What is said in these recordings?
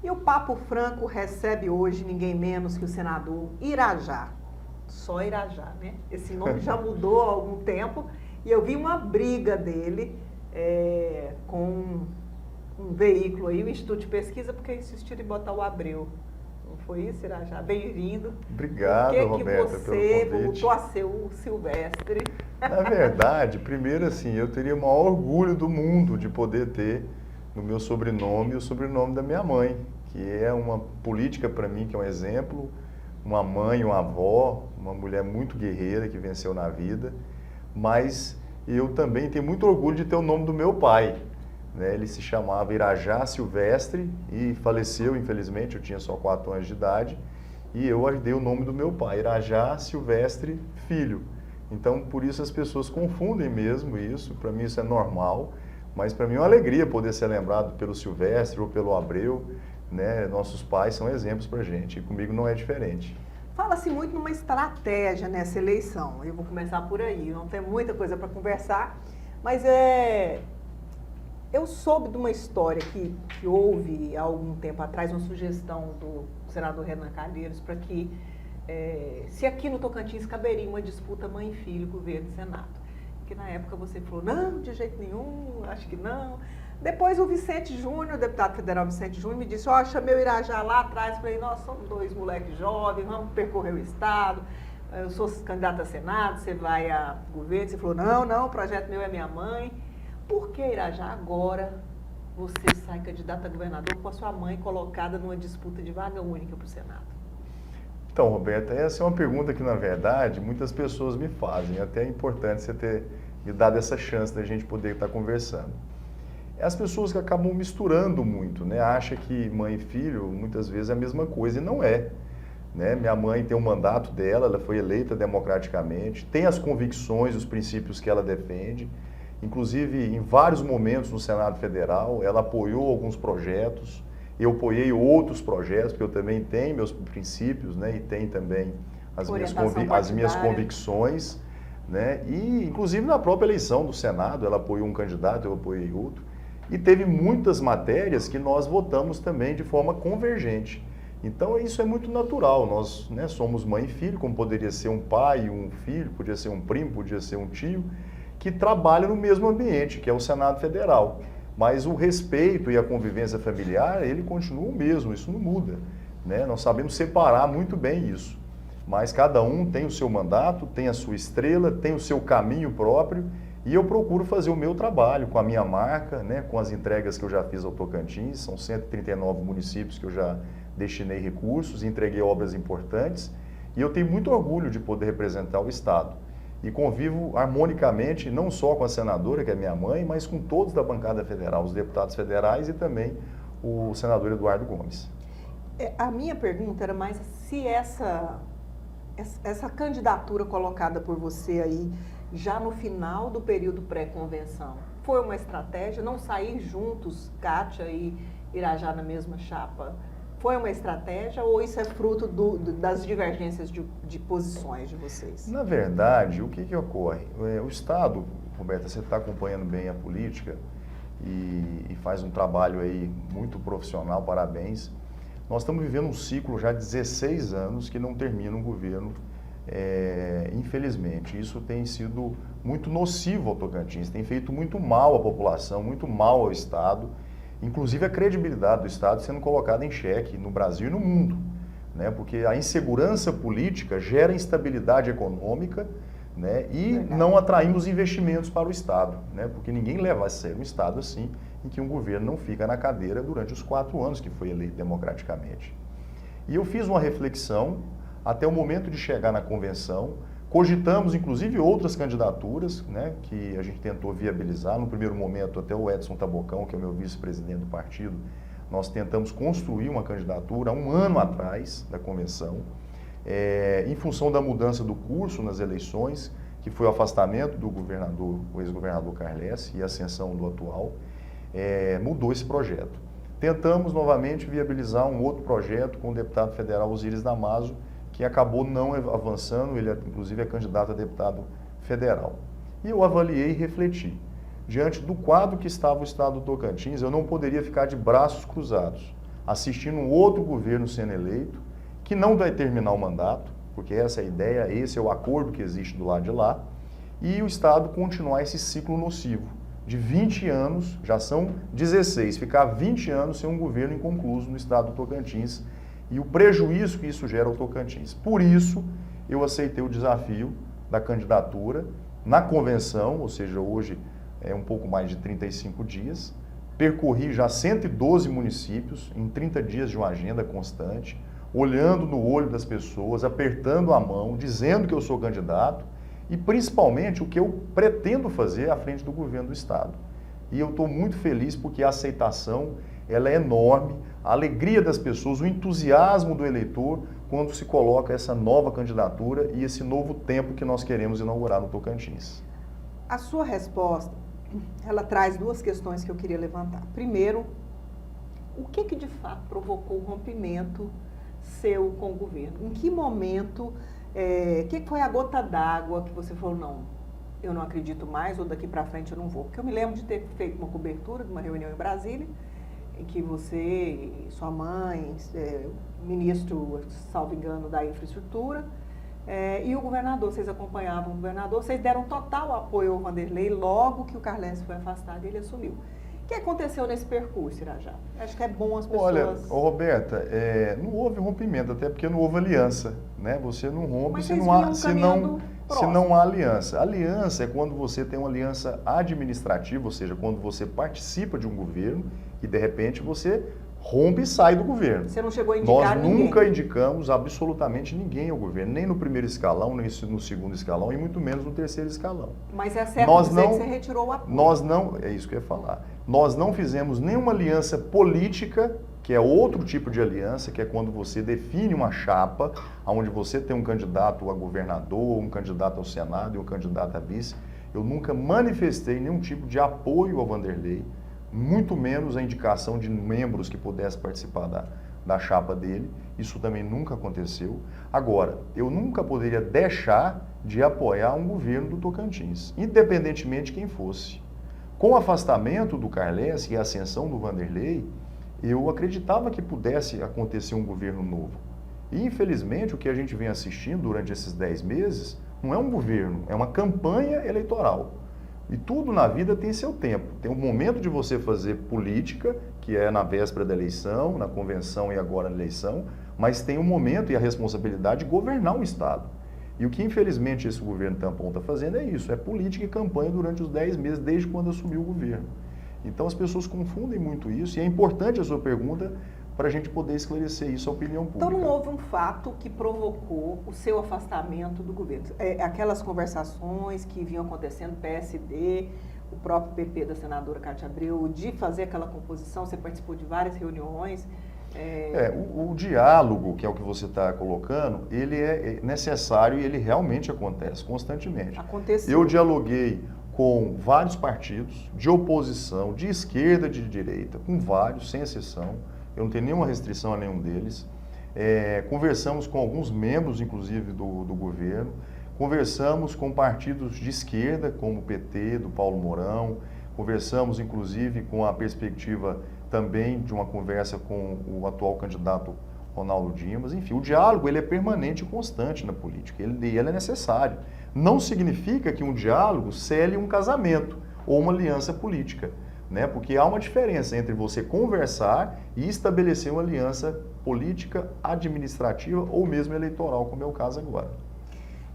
E o Papo Franco recebe hoje ninguém menos que o senador Irajá. Só Irajá, né? Esse nome já mudou há algum tempo e eu vi uma briga dele com um veículo aí, o Instituto de Pesquisa, porque insistiram em botar o Abreu. Não foi isso, Irajá? Bem-vindo. Obrigado, Roberta, pelo Você convite. voltou a ser o Silvestre? Na verdade, primeiro assim, eu teria o maior orgulho do mundo de poder ter no meu sobrenome o sobrenome da minha mãe, que é uma política para mim, que é um exemplo, uma mãe, uma avó, uma mulher muito guerreira que venceu na vida, mas eu também tenho muito orgulho de ter o nome do meu pai. Né? Ele se chamava Irajá Silvestre e faleceu, infelizmente, eu tinha só 4 anos de idade, e eu dei o nome do meu pai, Irajá Silvestre Filho. Então, por isso as pessoas confundem mesmo isso, para mim isso é normal, mas para mim é uma alegria poder ser lembrado pelo Silvestre ou pelo Abreu, né? Nossos pais são exemplos para a gente, e comigo não é diferente. Fala-se muito numa estratégia nessa eleição. Eu vou começar por aí, não tem muita coisa para conversar, mas eu soube de uma história que houve há algum tempo atrás, uma sugestão do senador Renan Calheiros para que, se aqui no Tocantins caberia uma disputa mãe e filho, governo e Senado. Que na época você falou, não, de jeito nenhum, acho que não. Depois o Vicente Júnior, o deputado federal Vicente Júnior, me disse, chamei o Irajá lá atrás, falei, nós somos 2 moleques jovens, vamos percorrer o estado, eu sou candidato a Senado, você vai a governo, você falou, não, o projeto meu é minha mãe. Por que, Irajá, agora você sai candidato a governador com a sua mãe colocada numa disputa de vaga única para o Senado? Então, Roberta, essa é uma pergunta que, na verdade, muitas pessoas me fazem. Até é importante você ter me dado essa chance da gente poder estar conversando. As pessoas que acabam misturando muito, né? Acham que mãe e filho, muitas vezes, é a mesma coisa, e não é. Né? Minha mãe tem um mandato dela, ela foi eleita democraticamente, tem as convicções, os princípios que ela defende. Inclusive, em vários momentos no Senado Federal, ela apoiou alguns projetos, eu apoiei outros projetos, porque eu também tenho meus princípios, né? E tenho também as minhas convicções. Né? E, inclusive, na própria eleição do Senado, ela apoiou um candidato, eu apoiei outro. E teve muitas matérias que nós votamos também de forma convergente. Então, isso é muito natural. Nós, né, somos mãe e filho, como poderia ser um pai e um filho, podia ser um primo, podia ser um tio, que trabalham no mesmo ambiente, que é o Senado Federal. Mas o respeito e a convivência familiar, ele continua o mesmo, isso não muda. Né? Nós sabemos separar muito bem isso. Mas cada um tem o seu mandato, tem a sua estrela, tem o seu caminho próprio, e eu procuro fazer o meu trabalho com a minha marca, né? Com as entregas que eu já fiz ao Tocantins, são 139 municípios que eu já destinei recursos, entreguei obras importantes, e eu tenho muito orgulho de poder representar o Estado. E convivo harmonicamente, não só com a senadora, que é minha mãe, mas com todos da bancada federal, os deputados federais e também o senador Eduardo Gomes. A minha pergunta era mais se essa candidatura colocada por você aí, já no final do período pré-convenção, foi uma estratégia? Não sair juntos, Kátia e Irajá na mesma chapa, foi uma estratégia ou isso é fruto das divergências de posições de vocês? Na verdade, o que ocorre? O Estado, Roberta, você está acompanhando bem a política e faz um trabalho aí muito profissional, parabéns. Nós estamos vivendo um ciclo já de 16 anos que não termina um governo, infelizmente. Isso tem sido muito nocivo ao Tocantins, tem feito muito mal à população, muito mal ao Estado, inclusive a credibilidade do Estado sendo colocada em xeque no Brasil e no mundo. Né? Porque a insegurança política gera instabilidade econômica, né? E não atraímos investimentos para o Estado, né? Porque ninguém leva a sério um Estado assim, em que um governo não fica na cadeira durante os 4 anos que foi eleito democraticamente. E eu fiz uma reflexão até o momento de chegar na convenção, cogitamos inclusive outras candidaturas, né, que a gente tentou viabilizar. No primeiro momento, até o Edson Tabocão, que é o meu vice-presidente do partido, nós tentamos construir uma candidatura há 1 ano atrás da convenção, em função da mudança do curso nas eleições, que foi o afastamento do governador, o ex-governador Carles, e a ascensão do atual, mudou esse projeto. Tentamos novamente viabilizar um outro projeto com o deputado federal Osíris Damaso, que acabou não avançando, ele inclusive é candidato a deputado federal. E eu avaliei e refleti. Diante do quadro que estava o estado do Tocantins, eu não poderia ficar de braços cruzados. assistindo um outro governo sendo eleito, que não vai terminar o mandato, porque essa é a ideia, esse é o acordo que existe do lado de lá, e o Estado continuar esse ciclo nocivo de 20 anos, já são 16, ficar 20 anos sem um governo inconcluso no estado do Tocantins e o prejuízo que isso gera ao Tocantins. Por isso, eu aceitei o desafio da candidatura na convenção, ou seja, hoje é um pouco mais de 35 dias, percorri já 112 municípios em 30 dias de uma agenda constante, olhando no olho das pessoas, apertando a mão, dizendo que eu sou candidato e principalmente o que eu pretendo fazer à frente do governo do estado. E eu estou muito feliz porque a aceitação ela é enorme, a alegria das pessoas, o entusiasmo do eleitor quando se coloca essa nova candidatura e esse novo tempo que nós queremos inaugurar no Tocantins. A sua resposta, ela traz duas questões que eu queria levantar. Primeiro, o que de fato provocou o rompimento seu com o governo? Em que momento, que foi a gota d'água que você falou, não, eu não acredito mais ou daqui para frente eu não vou? Porque eu me lembro de ter feito uma cobertura de uma reunião em Brasília, em que você, sua mãe, ministro, salvo engano, da infraestrutura, e o governador, vocês acompanhavam o governador, vocês deram total apoio ao Wanderlei logo que o Carlense foi afastado e ele assumiu. O que aconteceu nesse percurso, Irajá? Acho que é bom as pessoas... Olha, Roberta, não houve rompimento, até porque não houve aliança, né? Você não rompe se não há aliança. Aliança é quando você tem uma aliança administrativa, ou seja, quando você participa de um governo e de repente você rompe e sai do governo. Você não chegou a indicar ninguém? Nós nunca indicamos absolutamente ninguém ao governo, nem no primeiro escalão, nem no segundo escalão e muito menos no terceiro escalão. Mas é certo dizer que você retirou o apoio. É isso que eu ia falar. Nós não fizemos nenhuma aliança política, que é outro tipo de aliança, que é quando você define uma chapa, onde você tem um candidato a governador, um candidato ao Senado e um candidato a vice. Eu nunca manifestei nenhum tipo de apoio ao Wanderlei, muito menos a indicação de membros que pudessem participar da chapa dele. Isso também nunca aconteceu. Agora, eu nunca poderia deixar de apoiar um governo do Tocantins, independentemente de quem fosse. Com o afastamento do Carlense e a ascensão do Wanderlei, eu acreditava que pudesse acontecer um governo novo. E, infelizmente, o que a gente vem assistindo durante esses 10 meses não é um governo, é uma campanha eleitoral. E tudo na vida tem seu tempo. Tem um momento de você fazer política, que é na véspera da eleição, na convenção e agora na eleição, mas tem um momento e a responsabilidade de governar um Estado. E o que, infelizmente, esse governo tampão está fazendo é isso, é política e campanha durante os 10 meses, desde quando assumiu o governo. Então, as pessoas confundem muito isso, e é importante a sua pergunta para a gente poder esclarecer isso à opinião pública. Então, não houve um fato que provocou o seu afastamento do governo? Aquelas conversações que vinham acontecendo, PSD, o próprio PP da senadora Cátia Abreu, de fazer aquela composição, você participou de várias reuniões. O diálogo, que é o que você está colocando, ele é necessário e ele realmente acontece constantemente. Aconteceu. Eu dialoguei com vários partidos de oposição, de esquerda, de direita, com vários, sem exceção. Eu não tenho nenhuma restrição a nenhum deles. Conversamos com alguns membros, inclusive, do governo. Conversamos com partidos de esquerda, como o PT, do Paulo Mourão. Conversamos, inclusive, com a perspectiva também de uma conversa com o atual candidato Ronaldo Dimas. Enfim, o diálogo ele é permanente e constante na política. Ele é necessário. Não significa que um diálogo cele um casamento ou uma aliança política, né? Porque há uma diferença entre você conversar e estabelecer uma aliança política, administrativa ou mesmo eleitoral, como é o caso agora.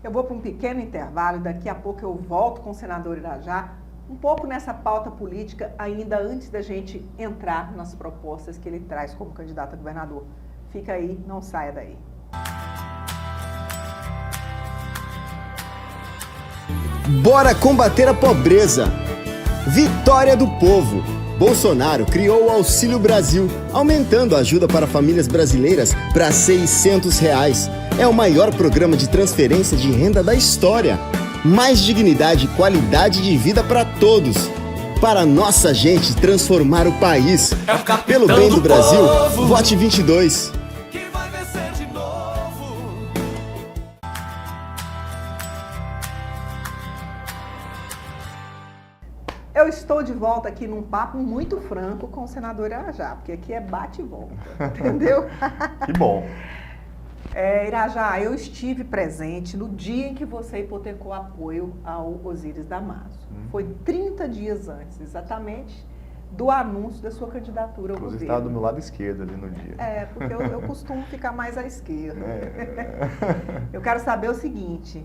Eu vou para um pequeno intervalo e daqui a pouco eu volto com o senador Irajá, um pouco nessa pauta política, ainda antes da gente entrar nas propostas que ele traz como candidato a governador. Fica aí, não saia daí. Bora combater a pobreza! Vitória do povo! Bolsonaro criou o Auxílio Brasil, aumentando a ajuda para famílias brasileiras para R$ 600. É o maior programa de transferência de renda da história. Mais dignidade e qualidade de vida para todos. Para nossa gente transformar o país. Pelo bem do Brasil, vote 22. Que vai vencer de novo. Eu estou estou de volta aqui num papo muito franco com o senador Irajá, porque aqui é bate e volta, entendeu? Que bom. Irajá, eu estive presente no dia em que você hipotecou apoio ao Osíris Damaso. Foi 30 dias antes, exatamente, do anúncio da sua candidatura ao Você governo. estava do meu lado esquerdo ali no dia. Porque eu costumo ficar mais à esquerda. Eu quero saber o seguinte,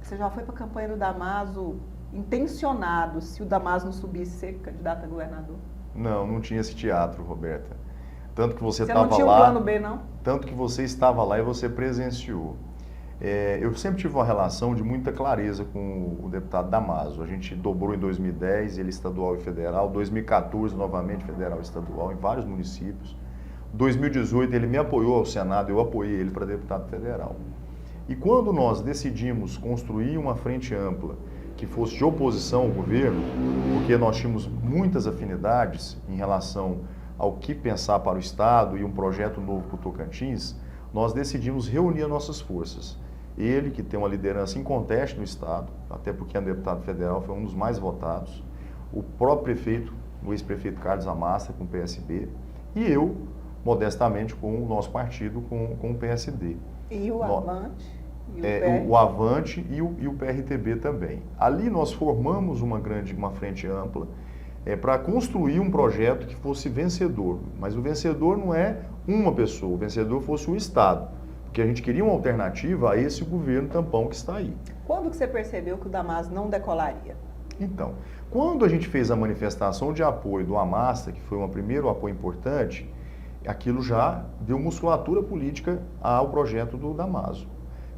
você já foi para a campanha do Damaso intencionado, se o Damaso não subisse ser candidato a governador? Não tinha esse teatro, Roberta. Tanto que você Você estava não tinha lá. um plano B, não? Tanto que você estava lá e você presenciou. Eu sempre tive uma relação de muita clareza com o deputado Damaso. A gente dobrou em 2010, ele estadual e federal. 2014, novamente federal e estadual, em vários municípios. 2018, ele me apoiou ao Senado, eu apoiei ele para deputado federal. E quando nós decidimos construir uma frente ampla que fosse de oposição ao governo, porque nós tínhamos muitas afinidades em relação ao que pensar para o Estado e um projeto novo para o Tocantins, nós decidimos reunir as nossas forças. Ele, que tem uma liderança inconteste no Estado, até porque é um deputado federal, foi um dos mais votados, o próprio prefeito, o ex-prefeito Carlos Amasta, com o PSB, e eu, modestamente, com o nosso partido, com o PSD. E o Avante? O Avante e o PRTB também. Ali nós formamos uma frente ampla para construir um projeto que fosse vencedor. Mas o vencedor não é uma pessoa, o vencedor fosse o Estado. Porque a gente queria uma alternativa a esse governo tampão que está aí. Quando que você percebeu que o Damaso não decolaria? Então, quando a gente fez a manifestação de apoio do Amasta, que foi um primeiro apoio importante, aquilo já deu musculatura política ao projeto do Damaso,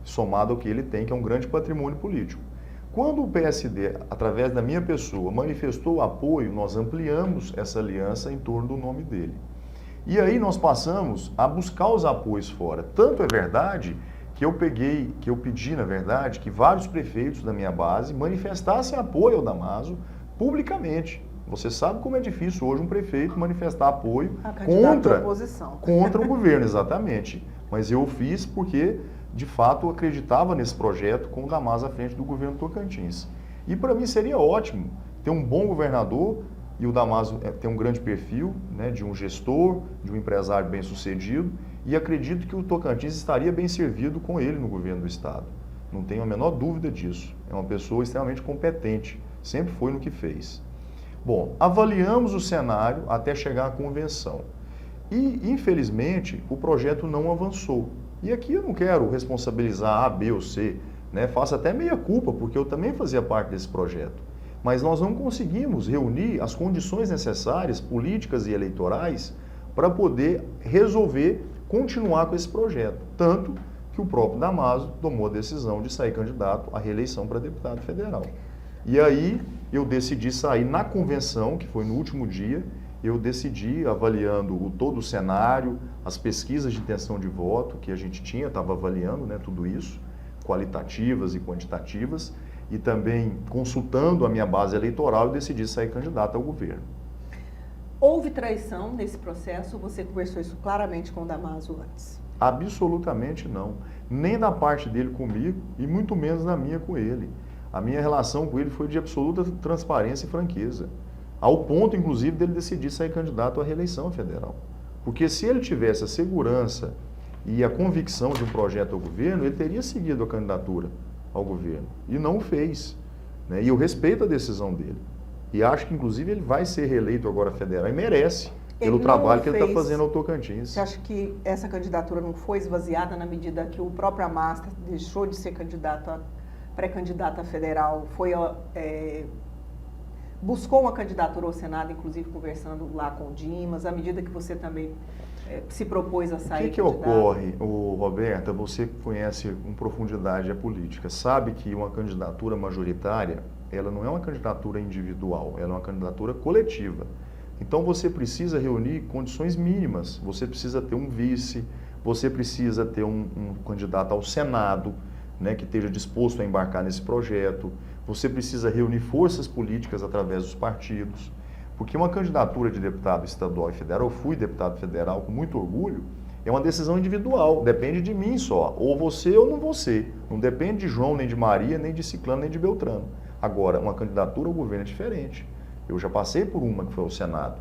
somado ao que ele tem, que é um grande patrimônio político. Quando o PSD, através da minha pessoa, manifestou o apoio, nós ampliamos essa aliança em torno do nome dele. E aí nós passamos a buscar os apoios fora. Tanto é verdade que eu pedi, na verdade, que vários prefeitos da minha base manifestassem apoio ao Damaso publicamente. Você sabe como é difícil hoje um prefeito manifestar apoio contra o governo, exatamente. Mas eu fiz porque, de fato, eu acreditava nesse projeto com o Damaso à frente do governo Tocantins. E para mim seria ótimo ter um bom governador, e o Damaso tem um grande perfil, né, de um gestor, de um empresário bem-sucedido, e acredito que o Tocantins estaria bem servido com ele no governo do Estado. Não tenho a menor dúvida disso. É uma pessoa extremamente competente, sempre foi no que fez. Bom, avaliamos o cenário até chegar à convenção. E, infelizmente, o projeto não avançou. E aqui eu não quero responsabilizar A, B ou C, né? Faço até meia culpa, porque eu também fazia parte desse projeto. Mas nós não conseguimos reunir as condições necessárias, políticas e eleitorais, para poder resolver continuar com esse projeto. Tanto que o próprio Damaso tomou a decisão de sair candidato à reeleição para deputado federal. E aí eu decidi sair na convenção, que foi no último dia, eu decidi, avaliando todo o cenário, as pesquisas de intenção de voto que a gente tinha, estava avaliando, né, tudo isso, qualitativas e quantitativas, e também consultando a minha base eleitoral, eu decidi sair candidato ao governo. Houve traição nesse processo? Você conversou isso claramente com o Damaso antes? Absolutamente não. Nem da parte dele comigo e muito menos da minha com ele. A minha relação com ele foi de absoluta transparência e franqueza. Ao ponto, inclusive, dele decidir sair candidato à reeleição federal. Porque se ele tivesse a segurança e a convicção de um projeto ao governo, ele teria seguido a candidatura ao governo. E não o fez. Né? E eu respeito a decisão dele. E acho que, inclusive, ele vai ser reeleito agora federal e merece, pelo trabalho que ele está fazendo ao Tocantins. Você acha que essa candidatura não foi esvaziada na medida que o próprio Amasta deixou de ser pré-candidato a federal, buscou uma candidatura ao Senado, inclusive conversando lá com o Dimas, à medida que você também se propôs a sair O que ocorre, Roberta, você conhece com profundidade a política, sabe que uma candidatura majoritária, ela não é uma candidatura individual, ela é uma candidatura coletiva. Então você precisa reunir condições mínimas, você precisa ter um vice, você precisa ter um candidato ao Senado, né, que esteja disposto a embarcar nesse projeto, você precisa reunir forças políticas através dos partidos, porque uma candidatura de deputado estadual e federal, eu fui deputado federal com muito orgulho, é uma decisão individual, depende de mim só, ou você ou não você, não depende de João, nem de Maria, nem de Ciclano, nem de Beltrano. Agora, uma candidatura ao governo é diferente, Eu já passei por uma que foi ao Senado.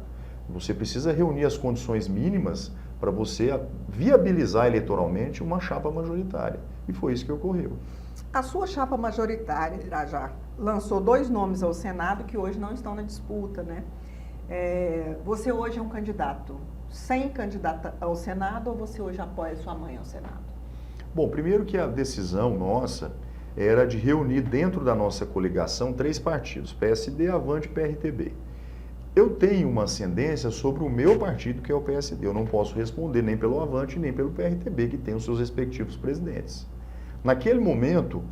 Você precisa reunir as condições mínimas para você viabilizar eleitoralmente uma chapa majoritária. E foi isso que ocorreu. A sua chapa majoritária, Irajá, lançou 2 nomes ao Senado que hoje não estão na disputa, né? Você hoje é um candidato sem candidata ao Senado ou você hoje apoia sua mãe ao Senado? Bom, primeiro que a decisão nossa era de reunir dentro da nossa coligação 3 partidos, PSD, Avante e PRTB. Eu tenho uma ascendência sobre o meu partido, que é o PSD. Eu não posso responder nem pelo Avante nem pelo PRTB, que tem os seus respectivos presidentes. Naquele momento,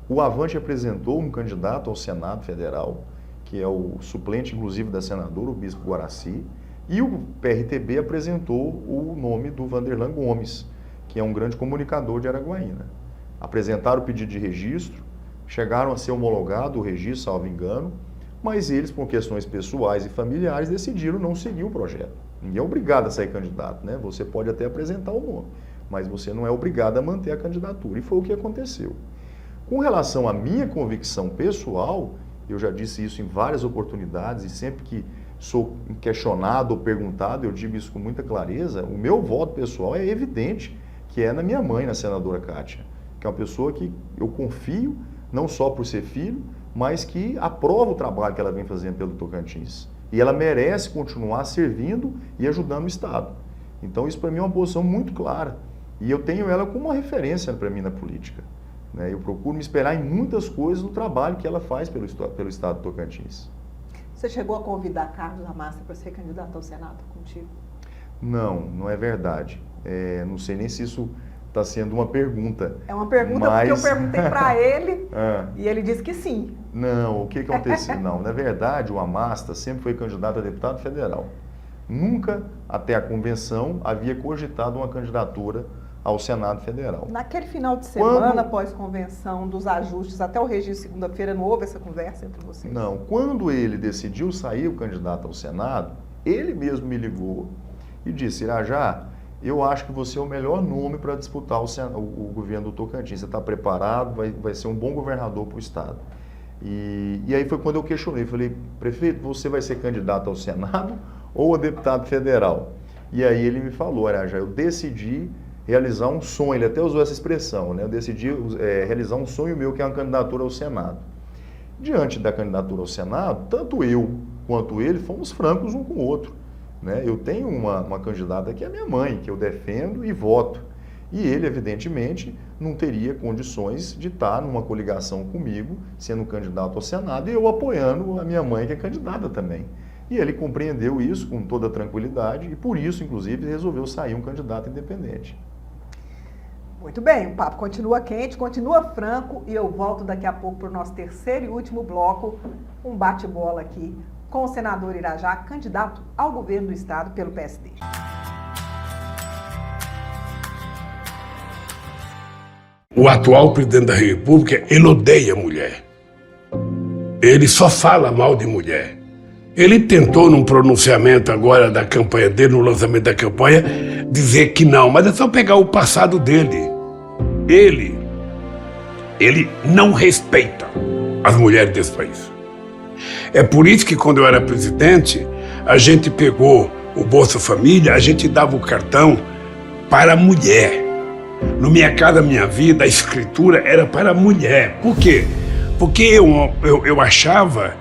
o Avante apresentou um candidato ao Senado Federal, que é o suplente, inclusive, da senadora, o Bispo Guaraci, e o PRTB apresentou o nome do Vanderlan Gomes, que é um grande comunicador de Araguaína. Apresentaram o pedido de registro, chegaram a ser homologado o registro, salvo engano, mas eles, por questões pessoais e familiares, decidiram não seguir o projeto. Ninguém é obrigado a sair candidato, né? Você pode até apresentar o nome, mas você não é obrigado a manter a candidatura, e foi o que aconteceu. Com relação à minha convicção pessoal, eu já disse isso em várias oportunidades, e sempre que sou questionado ou perguntado, eu digo isso com muita clareza, o meu voto pessoal é evidente que é na minha mãe, na senadora Kátia, que é uma pessoa que eu confio, não só por ser filho, mas que aprova o trabalho que ela vem fazendo pelo Tocantins. E ela merece continuar servindo e ajudando o Estado. Então isso para mim é uma posição muito clara. E eu tenho ela como uma referência para mim na política. Né? Eu procuro me espelhar em muitas coisas no trabalho que ela faz pelo Estado do Tocantins. Você chegou a convidar Carlos Amasta para ser candidato ao Senado contigo? Não, não é verdade. Não sei nem se isso está sendo uma pergunta. É uma pergunta porque eu perguntei para ele e ele disse que sim. Não, o que aconteceu? Não, na verdade o Amasta sempre foi candidato a deputado federal. Nunca, até a convenção, havia cogitado uma candidatura ao Senado Federal. Naquele final de semana, após convenção dos ajustes, até o registro segunda-feira, não houve essa conversa entre vocês? Não, quando ele decidiu sair o candidato ao Senado, ele mesmo me ligou e disse: Irajá, eu acho que você é o melhor nome para disputar o governo do Tocantins. Você está preparado, vai ser um bom governador para o Estado. E aí foi quando eu questionei, falei: prefeito, você vai ser candidato ao Senado ou a deputado federal? E aí ele me falou: Irajá, eu decidi realizar um sonho, ele até usou essa expressão, né? Eu decidi realizar um sonho meu, que é uma candidatura ao Senado. Diante da candidatura ao Senado, tanto eu quanto ele fomos francos um com o outro. Né? Eu tenho uma candidata que é minha mãe, que eu defendo e voto. E ele, evidentemente, não teria condições de estar numa coligação comigo, sendo candidato ao Senado, e eu apoiando a minha mãe, que é candidata também. E ele compreendeu isso com toda tranquilidade, e por isso, inclusive, resolveu sair um candidato independente. Muito bem, o papo continua quente, continua franco, e eu volto daqui a pouco para o nosso terceiro e último bloco, um bate-bola aqui com o senador Irajá, candidato ao governo do Estado pelo PSD. O atual presidente da República, ele odeia a mulher. Ele só fala mal de mulher. Ele tentou, num pronunciamento agora da campanha dele, no lançamento da campanha, dizer que não, mas é só pegar o passado dele. Ele não respeita as mulheres desse país. É por isso que quando eu era presidente, a gente pegou o Bolsa Família, a gente dava o cartão para a mulher. No Minha Casa Minha Vida, a escritura era para a mulher. Por quê? Porque eu achava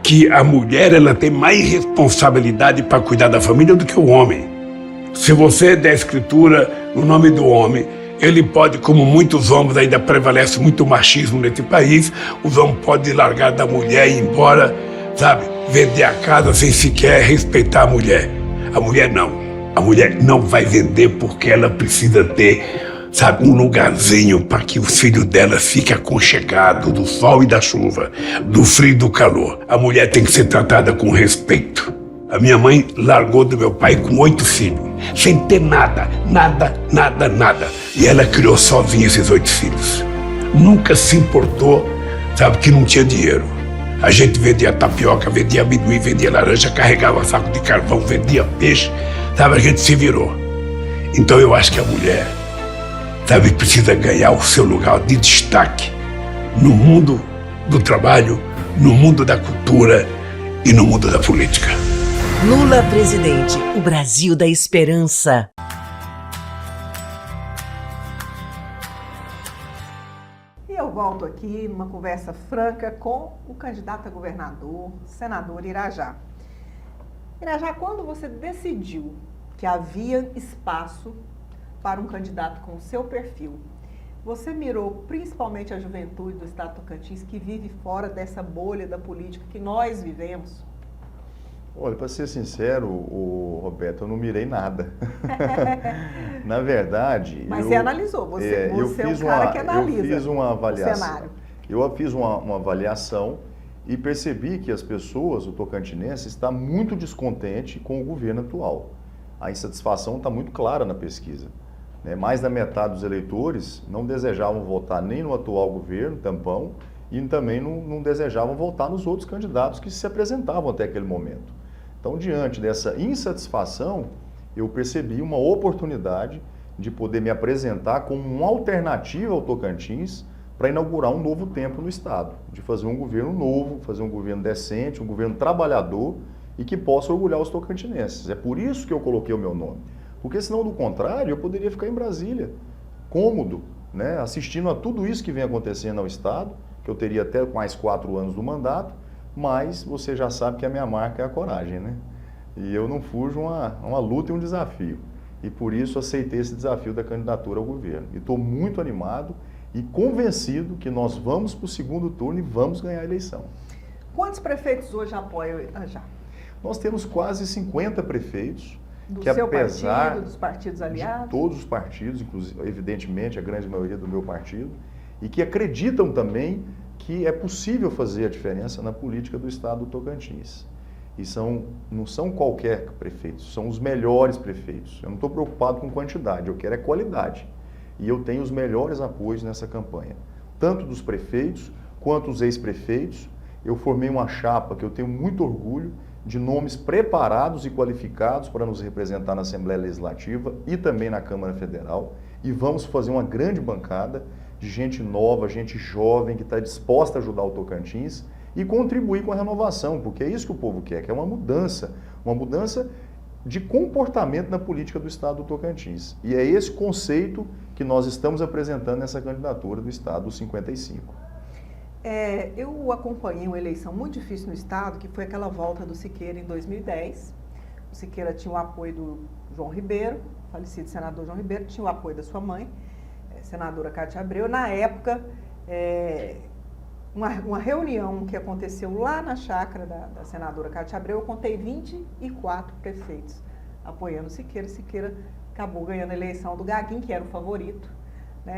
que a mulher ela tem mais responsabilidade para cuidar da família do que o homem. Se você der a escritura no nome do homem, ele pode, como muitos homens, ainda prevalece muito machismo nesse país, os homens podem largar da mulher e ir embora, sabe, vender a casa sem sequer respeitar a mulher. A mulher não vai vender porque ela precisa ter, sabe, um lugarzinho para que os filhos dela fiquem aconchegados do sol e da chuva, do frio e do calor. A mulher tem que ser tratada com respeito. A minha mãe largou do meu pai com 8 filhos, sem ter nada. E ela criou sozinha esses 8 filhos. Nunca se importou, sabe, que não tinha dinheiro. A gente vendia tapioca, vendia amendoim, vendia laranja, carregava saco de carvão, vendia peixe, sabe, a gente se virou. Então eu acho que a mulher, sabe, precisa ganhar o seu lugar de destaque no mundo do trabalho, no mundo da cultura e no mundo da política. Lula presidente, o Brasil da esperança. E eu volto aqui numa conversa franca com o candidato a governador, senador Irajá. Irajá, quando você decidiu que havia espaço para um candidato com o seu perfil, você mirou principalmente a juventude do estado do Tocantins, que vive fora dessa bolha da política que nós vivemos? Olha, para ser sincero, Roberto, eu não mirei nada. Na verdade... Mas você analisou, você é um cara que analisa eu fiz uma avaliação, o cenário. Eu fiz uma avaliação e percebi que as pessoas, o tocantinense, está muito descontente com o governo atual. A insatisfação está muito clara na pesquisa. Mais da metade dos eleitores não desejavam votar nem no atual governo, tampão, e também não desejavam votar nos outros candidatos que se apresentavam até aquele momento. Então, diante dessa insatisfação, eu percebi uma oportunidade de poder me apresentar como uma alternativa ao Tocantins para inaugurar um novo tempo no Estado, de fazer um governo novo, fazer um governo decente, um governo trabalhador e que possa orgulhar os tocantinenses. É por isso que eu coloquei o meu nome. Porque senão, do contrário, eu poderia ficar em Brasília, cômodo, assistindo a tudo isso que vem acontecendo ao Estado, que eu teria até mais 4 anos do mandato, mas você já sabe que a minha marca é a coragem, E eu não fujo uma luta e um desafio. E por isso aceitei esse desafio da candidatura ao governo. E estou muito animado e convencido que nós vamos para o segundo turno e vamos ganhar a eleição. Quantos prefeitos hoje apoiam o Irajá? Nós temos quase 50 prefeitos. Do que seu apesar partido, dos partidos aliados? De todos os partidos, inclusive, evidentemente, a grande maioria do meu partido, e que acreditam também que é possível fazer a diferença na política do Estado do Tocantins. E não são qualquer prefeito, são os melhores prefeitos. Eu não estou preocupado com quantidade, eu quero é qualidade. E eu tenho os melhores apoios nessa campanha, tanto dos prefeitos quanto dos ex-prefeitos. Eu formei uma chapa que eu tenho muito orgulho, de nomes preparados e qualificados para nos representar na Assembleia Legislativa e também na Câmara Federal. E vamos fazer uma grande bancada de gente nova, gente jovem, que está disposta a ajudar o Tocantins e contribuir com a renovação, porque é isso que o povo quer, que é uma mudança de comportamento na política do Estado do Tocantins. E é esse conceito que nós estamos apresentando nessa candidatura do Estado dos 55. Eu acompanhei uma eleição muito difícil no Estado, que foi aquela volta do Siqueira em 2010. O Siqueira tinha o apoio do João Ribeiro, falecido senador João Ribeiro, tinha o apoio da sua mãe, senadora Cátia Abreu. Na época, uma reunião que aconteceu lá na chácara da senadora Cátia Abreu, eu contei 24 prefeitos apoiando o Siqueira. Siqueira acabou ganhando a eleição do Gaguinho, que era o favorito,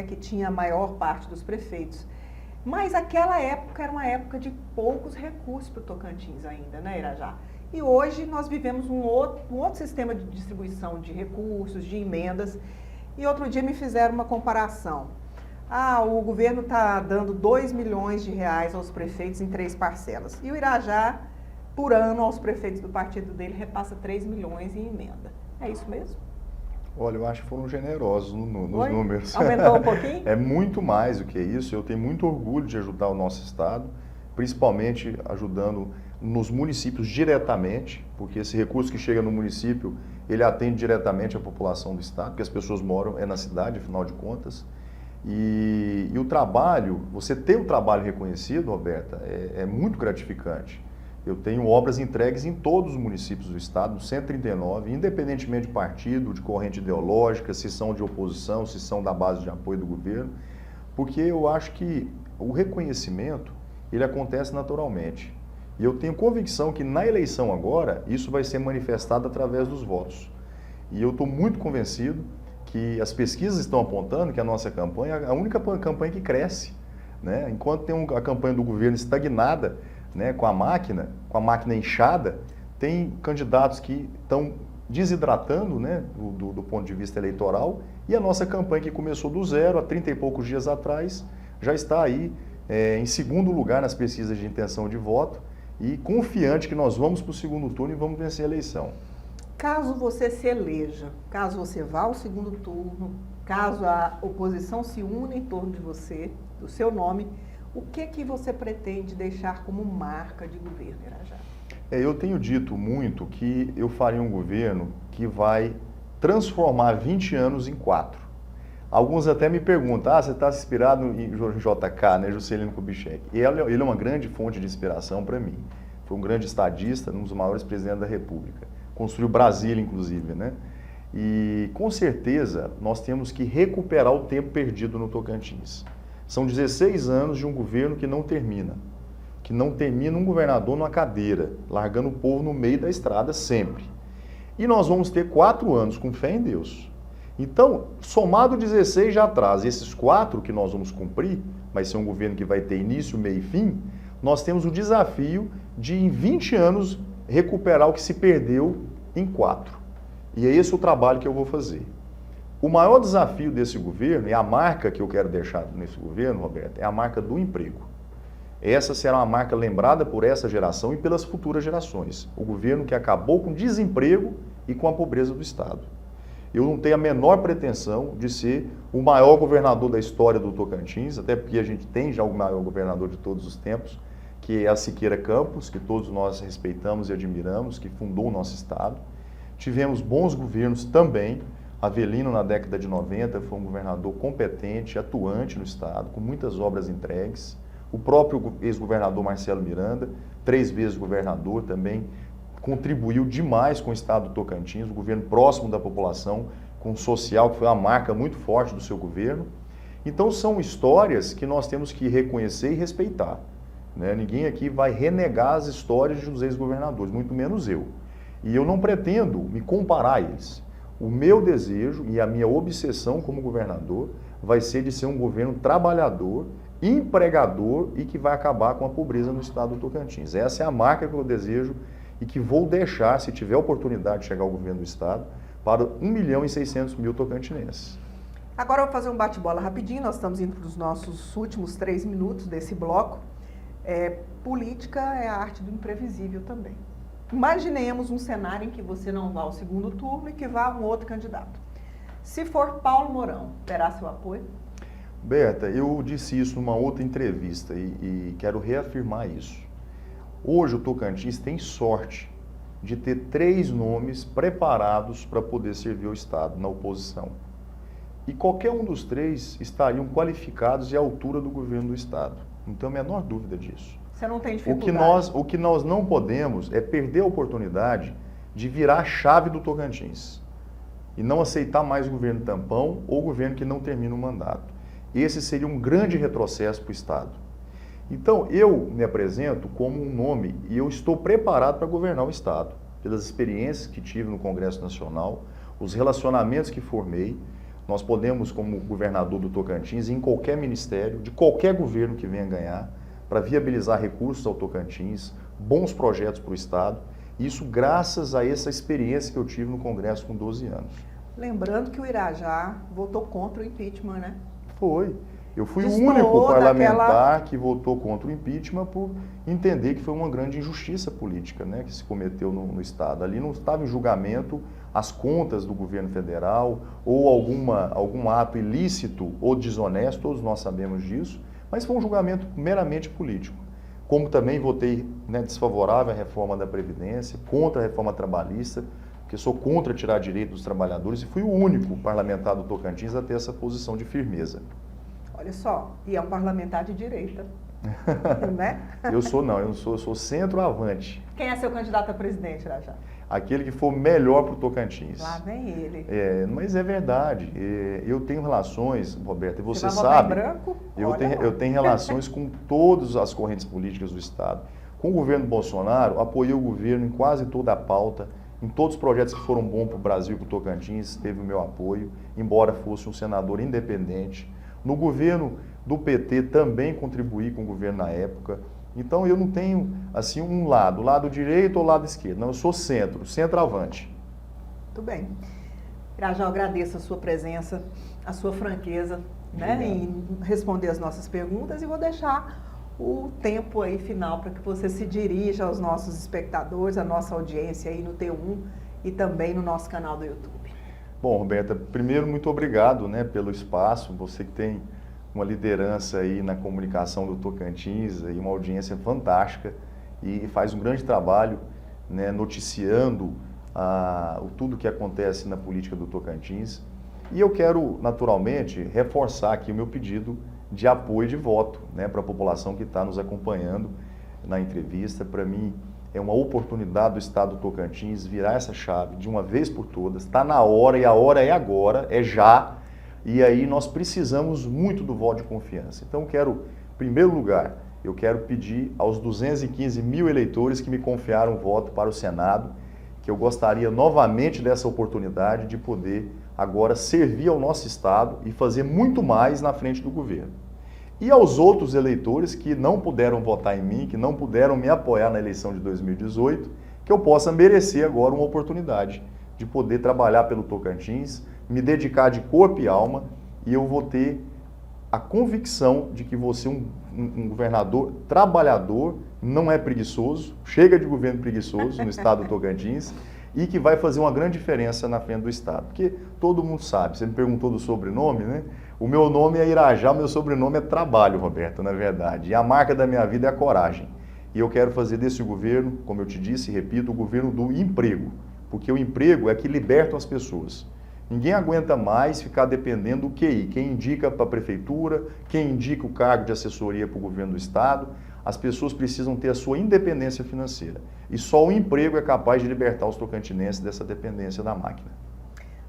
que tinha a maior parte dos prefeitos. Mas aquela época era uma época de poucos recursos para o Tocantins ainda, Irajá? E hoje nós vivemos um outro sistema de distribuição de recursos, de emendas. E outro dia me fizeram uma comparação. O governo está dando 2 milhões de reais aos prefeitos em 3 parcelas. E o Irajá, por ano, aos prefeitos do partido dele, repassa 3 milhões em emenda. É isso mesmo? Olha, eu acho que foram generosos nos números. Aumentou um pouquinho? É muito mais do que isso. Eu tenho muito orgulho de ajudar o nosso Estado, principalmente ajudando nos municípios diretamente, porque esse recurso que chega no município, ele atende diretamente a população do Estado, porque as pessoas moram na cidade, afinal de contas. E o trabalho, você ter o trabalho reconhecido, Roberta, é muito gratificante. Eu tenho obras entregues em todos os municípios do Estado, 139, independentemente de partido, de corrente ideológica, se são de oposição, se são da base de apoio do governo, porque eu acho que o reconhecimento, ele acontece naturalmente. E eu tenho convicção que na eleição agora, isso vai ser manifestado através dos votos. E eu estou muito convencido que as pesquisas estão apontando que a nossa campanha é a única campanha que cresce, Enquanto tem a campanha do governo estagnada, com a máquina inchada, tem candidatos que estão desidratando, do ponto de vista eleitoral, e a nossa campanha que começou do zero, há 30 e poucos dias atrás, já está aí em segundo lugar nas pesquisas de intenção de voto e confiante que nós vamos para o segundo turno e vamos vencer a eleição. Caso você se eleja, caso você vá ao segundo turno, caso a oposição se una em torno de você, do seu nome, o que você pretende deixar como marca de governo, Irajá? Eu tenho dito muito que eu faria um governo que vai transformar 20 anos em 4. Alguns até me perguntam, você está inspirado em JK, né, Juscelino Kubitschek. E ele é uma grande fonte de inspiração para mim. Foi um grande estadista, um dos maiores presidentes da República. Construiu Brasília, inclusive, né? E, com certeza, nós temos que recuperar o tempo perdido no Tocantins. São 16 anos de um governo que não termina um governador numa cadeira, largando o povo no meio da estrada sempre. E nós vamos ter 4 anos com fé em Deus. Então, somado 16 já atrás, esses 4 que nós vamos cumprir, vai ser um governo que vai ter início, meio e fim, nós temos o desafio de, em 20 anos, recuperar o que se perdeu em 4. E é esse o trabalho que eu vou fazer. O maior desafio desse governo, e a marca que eu quero deixar nesse governo, Roberto, é a marca do emprego. Essa será uma marca lembrada por essa geração e pelas futuras gerações. O governo que acabou com o desemprego e com a pobreza do Estado. Eu não tenho a menor pretensão de ser o maior governador da história do Tocantins, até porque a gente tem já o maior governador de todos os tempos, que é a Siqueira Campos, que todos nós respeitamos e admiramos, que fundou o nosso Estado. Tivemos bons governos também. Avelino, na década de 90, foi um governador competente, atuante no Estado, com muitas obras entregues. O próprio ex-governador Marcelo Miranda, 3 vezes governador, também contribuiu demais com o Estado do Tocantins, o governo próximo da população, com o social, que foi uma marca muito forte do seu governo. Então, são histórias que nós temos que reconhecer e respeitar, né? Ninguém aqui vai renegar as histórias dos ex-governadores, muito menos eu. E eu não pretendo me comparar a eles. O meu desejo e a minha obsessão como governador vai ser de ser um governo trabalhador, empregador e que vai acabar com a pobreza no estado do Tocantins. Essa é a marca que eu desejo e que vou deixar, se tiver oportunidade de chegar ao governo do estado, para 1.600.000 tocantinenses. Agora eu vou fazer um bate-bola rapidinho, nós estamos indo para os nossos últimos 3 minutos desse bloco. Política é a arte do imprevisível também. Imaginemos um cenário em que você não vá ao segundo turno e que vá um outro candidato. Se for Paulo Mourão, terá seu apoio? Berta, eu disse isso numa outra entrevista e quero reafirmar isso. Hoje o Tocantins tem sorte de ter 3 nomes preparados para poder servir o Estado na oposição. E qualquer um dos 3 estariam qualificados e à altura do governo do Estado. Não tenho a menor dúvida disso. Você não tem dificuldade? O que nós não podemos é perder a oportunidade de virar a chave do Tocantins e não aceitar mais o governo tampão ou o governo que não termina o mandato. Esse seria um grande retrocesso para o Estado. Então, eu me apresento como um nome e eu estou preparado para governar o Estado, pelas experiências que tive no Congresso Nacional, os relacionamentos que formei. Nós podemos, como governador do Tocantins, em qualquer ministério, de qualquer governo que venha ganhar, para viabilizar recursos ao Tocantins, bons projetos para o Estado, isso graças a essa experiência que eu tive no Congresso com 12 anos. Lembrando que o Irajá votou contra o impeachment, né? Foi. Eu fui Destoou o único parlamentar daquela... que votou contra o impeachment por entender que foi uma grande injustiça política, né, que se cometeu no Estado. Ali não estava em julgamento as contas do governo federal ou algum ato ilícito ou desonesto, todos nós sabemos disso, mas foi um julgamento meramente político. Como também votei, né, desfavorável à reforma da Previdência, contra a reforma trabalhista, porque sou contra tirar direito dos trabalhadores e fui o único parlamentar do Tocantins a ter essa posição de firmeza. Olha só, e é um parlamentar de direita, né? Eu sou centroavante. Quem é seu candidato a presidente, Irajá? Aquele que for melhor para o Tocantins. Lá vem ele. Mas é verdade. Eu tenho relações, Roberta, e você vai sabe. votar em branco? Eu tenho relações com todas as correntes políticas do Estado. Com o governo Bolsonaro, apoiei o governo em quase toda a pauta, em todos os projetos que foram bons para o Brasil e para o Tocantins, teve o meu apoio, embora fosse um senador independente. No governo do PT também contribuí com o governo na época. Então eu não tenho assim um lado direito ou lado esquerdo. Não, eu sou centroavante. Muito bem. Irajá, eu agradeço a sua presença, a sua franqueza, né, em responder as nossas perguntas e vou deixar o tempo aí final para que você se dirija aos nossos espectadores, à nossa audiência aí no T1 e também no nosso canal do YouTube. Bom, Roberta, primeiro, muito obrigado, né, pelo espaço. Você que tem uma liderança aí na comunicação do Tocantins, e uma audiência fantástica e faz um grande trabalho né, noticiando tudo que acontece na política do Tocantins. E eu quero, naturalmente, reforçar aqui o meu pedido de apoio de voto, né, para a população que está nos acompanhando na entrevista. Para mim, é uma oportunidade do Estado do Tocantins virar essa chave de uma vez por todas. Está na hora, e a hora é agora, é já. E aí nós precisamos muito do voto de confiança. Então, em primeiro lugar, eu quero pedir aos 215 mil eleitores que me confiaram o voto para o Senado, que eu gostaria novamente dessa oportunidade de poder agora servir ao nosso Estado e fazer muito mais na frente do governo. E aos outros eleitores que não puderam votar em mim, que não puderam me apoiar na eleição de 2018, que eu possa merecer agora uma oportunidade de poder trabalhar pelo Tocantins, me dedicar de corpo e alma, e eu vou ter a convicção de que vou ser um governador trabalhador, não é preguiçoso, chega de governo preguiçoso no estado do Tocantins, e que vai fazer uma grande diferença na frente do estado. Porque todo mundo sabe, você me perguntou do sobrenome, né? O meu nome é Irajá, o meu sobrenome é Trabalho, Roberto, na verdade. E a marca da minha vida é a coragem. E eu quero fazer desse governo, como eu te disse e repito, o governo do emprego. Porque o emprego é que liberta as pessoas. Ninguém aguenta mais ficar dependendo do QI, quem indica para a prefeitura, quem indica o cargo de assessoria para o governo do estado. As pessoas precisam ter a sua independência financeira. E só o emprego é capaz de libertar os tocantinenses dessa dependência da máquina.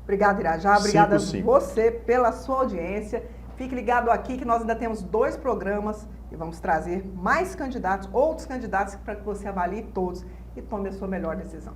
Obrigada, Irajá. Obrigada a 5-5. você pela sua audiência. Fique ligado aqui que nós ainda temos 2 programas e vamos trazer mais candidatos, outros candidatos, para que você avalie todos e tome a sua melhor decisão.